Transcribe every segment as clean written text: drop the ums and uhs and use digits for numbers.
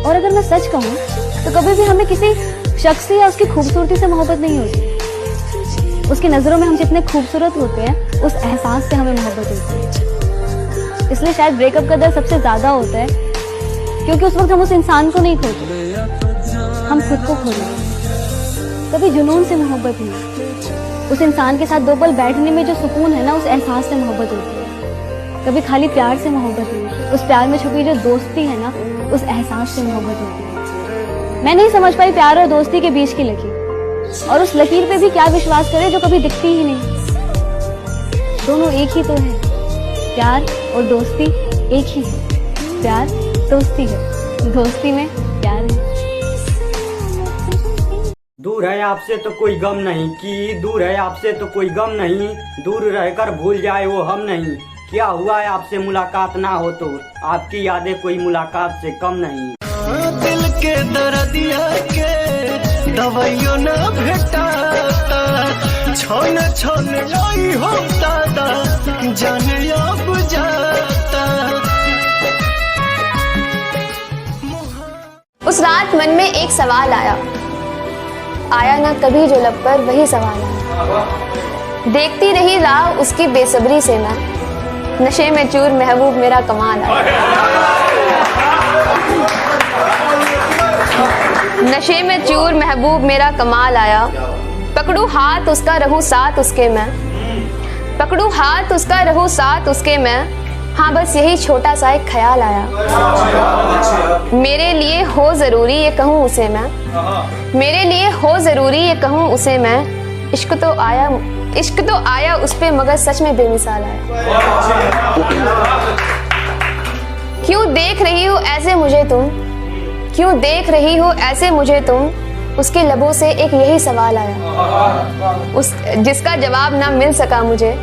और अगर मैं सच कहूँ तो कभी भी हमें किसी शख्स से या उसकी खूबसूरती से मोहब्बत नहीं होती। उसकी नजरों में हम जितने खूबसूरत होते हैं उस एहसास से हमें मोहब्बत होती है। इसलिए शायद ब्रेकअप का दर्द सबसे ज्यादा होता है, क्योंकि उस वक्त हम उस इंसान को नहीं खोते, हम खुद को खो रहे हैं। कभी जुनून से मोहब्बत नहीं, उस इंसान के साथ 2 पल बैठने में जो सुकून है ना, उस एहसास से मोहब्बत होती है। कभी खाली प्यार से मोहब्बत नहीं, उस प्यार में छुपी जो दोस्ती है ना, उस एहसास से मोहब्बत होती है। मैं नहीं समझ पाई प्यार और दोस्ती के बीच की लकीर, और उस लकीर पे भी क्या विश्वास करे जो कभी दिखती ही नहीं। दोनों एक ही तो है, प्यार और दोस्ती एक ही है। प्यार दोस्ती है, दोस्ती में प्यार है। दूर है आपसे तो कोई गम नहीं, कि दूर है आपसे तो कोई गम नहीं, दूर रहकर भूल जाए वो हम नहीं। क्या हुआ है आपसे मुलाकात ना हो तो आपकी यादें कोई मुलाकात से कम नहीं। दिल के दर्दिया के दवाइयों न भेटाता, छोन छोन लाई होता दा जाने अब जाता। उस रात मन में एक सवाल आया ना कभी जो लब पर वही सवाल आया। देखती रही राह उसकी बेसब्री से मैं, नशे में चूर महबूब मेरा कमाल आया। नशे में चूर महबूब मेरा कमाल आया। पकड़ू हाथ उसका रहूं साथ उसके मैं, पकड़ू हाथ उसका रहूं साथ उसके मैं। हाँ बस यही छोटा सा एक ख्याल आया। मेरे लिए हो जरूरी ये कहूँ उसे मैं, मेरे लिए हो जरूरी ये कहूँ उसे मैं। इश्क तो आया उस पे मगर सच में बेमिसाल आया। क्यों देख रही हो ऐसे मुझे तुम, क्यों देख रही हो ऐसे मुझे तुम। उसके लबों से एक यही सवाल आया, उस जिसका जवाब ना मिल सका मुझे,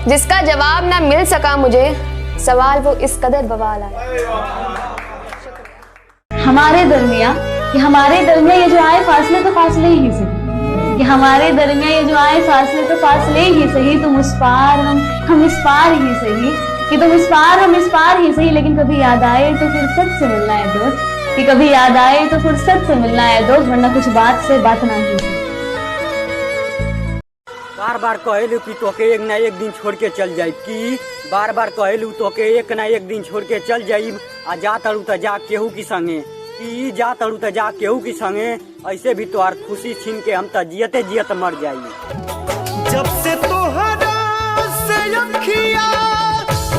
जिसका जवाब ना मिल सका मुझे। सवाल वो इस कदर बवाल आया। हमारे दरमियाँ ये जो आए फासले तो फासले ही सही, कि हमारे दरमियाँ ये जो आए फासले तो फासले ही सही। तुम उस पार हम इस पार ही सही, कि तुम इस पार हम इस पार ही सही। लेकिन कभी याद आए तो फुर्सत से मिलना है दोस्त, कि कभी याद आए तो फुर्सत से मिलना है दोस्त, वरना कुछ बात से बात ना ही। बार बार कहलू कि तोके एक ना एक दिन छोड़ के चल जाई, कि बार बार कहलू तोके एक ना एक दिन छोड़ के चल जाई। आ जा तड़ू त जा केहू की संगे, कि जा तड़ू त जा केहू की संगे। ऐसे भी तोहार खुशी छीन के हम त जियते जियत मर जाई। जब से तोहरा से अखिया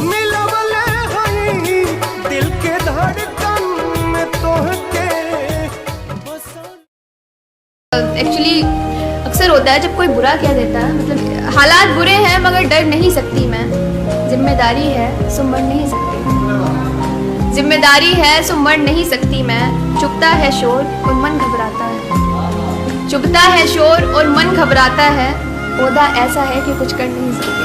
मिलवले हई, दिल के धड़कन में तोहके एक्चुअली अक्सर होता है जब कोई बुरा कह देता है, मतलब हालात बुरे हैं मगर डर नहीं सकती मैं। जिम्मेदारी है सो मर नहीं सकती, जिम्मेदारी है सो मर नहीं सकती मैं। चुभता है शोर और मन घबराता है, चुभता है शोर और मन घबराता है। ओदा ऐसा है कि कुछ कर नहीं सकते।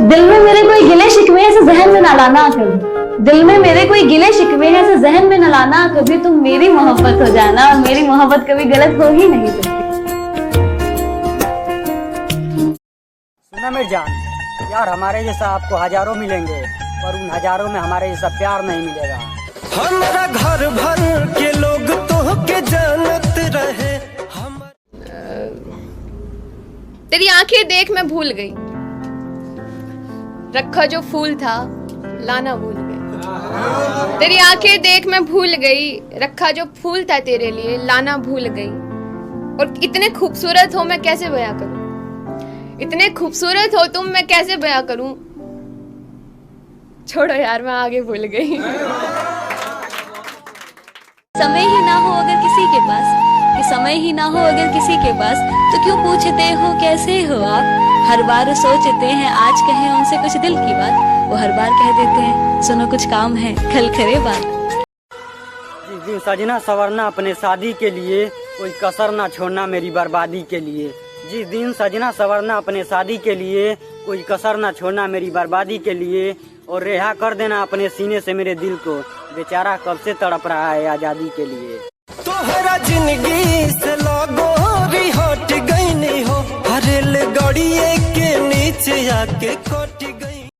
दिल में मेरे कोई गिले शिकवे ऐसे जहन में ना लाना कभी, दिल में मेरे कोई गिले शिकवे ऐसे जहन में न लाना कभी। तुम मेरी मोहब्बत हो जाना, और मेरी मोहब्बत कभी गलत हो ही नहीं सकती। सुना मेरी जान, यार हमारे जैसा आपको हजारों मिलेंगे, पर उन हजारों में हमारे जैसा प्यार नहीं मिलेगा। हमारा घर भर के लोग तो के जानत रहे। तेरी आंखें देख मैं भूल गई, रखा जो फूल था लाना भूल गई। तेरी आंखें देख मैं भूल गई, रखा जो फूल था तेरे लिए लाना भूल गई। और इतने खूबसूरत हो मैं कैसे बयां करूं, इतने खूबसूरत हो तुम मैं कैसे बयां करूं। छोड़ो यार मैं आगे भूल गई। समय ही ना हो अगर किसी के पास, कि समय ही ना हो अगर किसी के पास, तो क्यों पूछते हो कैसे हो आप। हर बार सोचते हैं आज कहें उनसे कुछ दिल की बात, वो हर बार कह देते हैं सुनो कुछ काम है कल करे बात। जिस दिन सजना संवरना अपने शादी के लिए, कोई कसर ना छोड़ना मेरी बर्बादी के लिए। जिस दिन सजना संवरना अपने शादी के लिए, कोई कसर ना छोड़ना मेरी बर्बादी के लिए। और रिहा कर देना अपने सीने से मेरे दिल को, बेचारा कब से तड़प रहा है आजादी के लिए। तोहरा जिंदगी से लागोरी हट गई नहीं हो, हरेल गड़िए के नीचे आके कट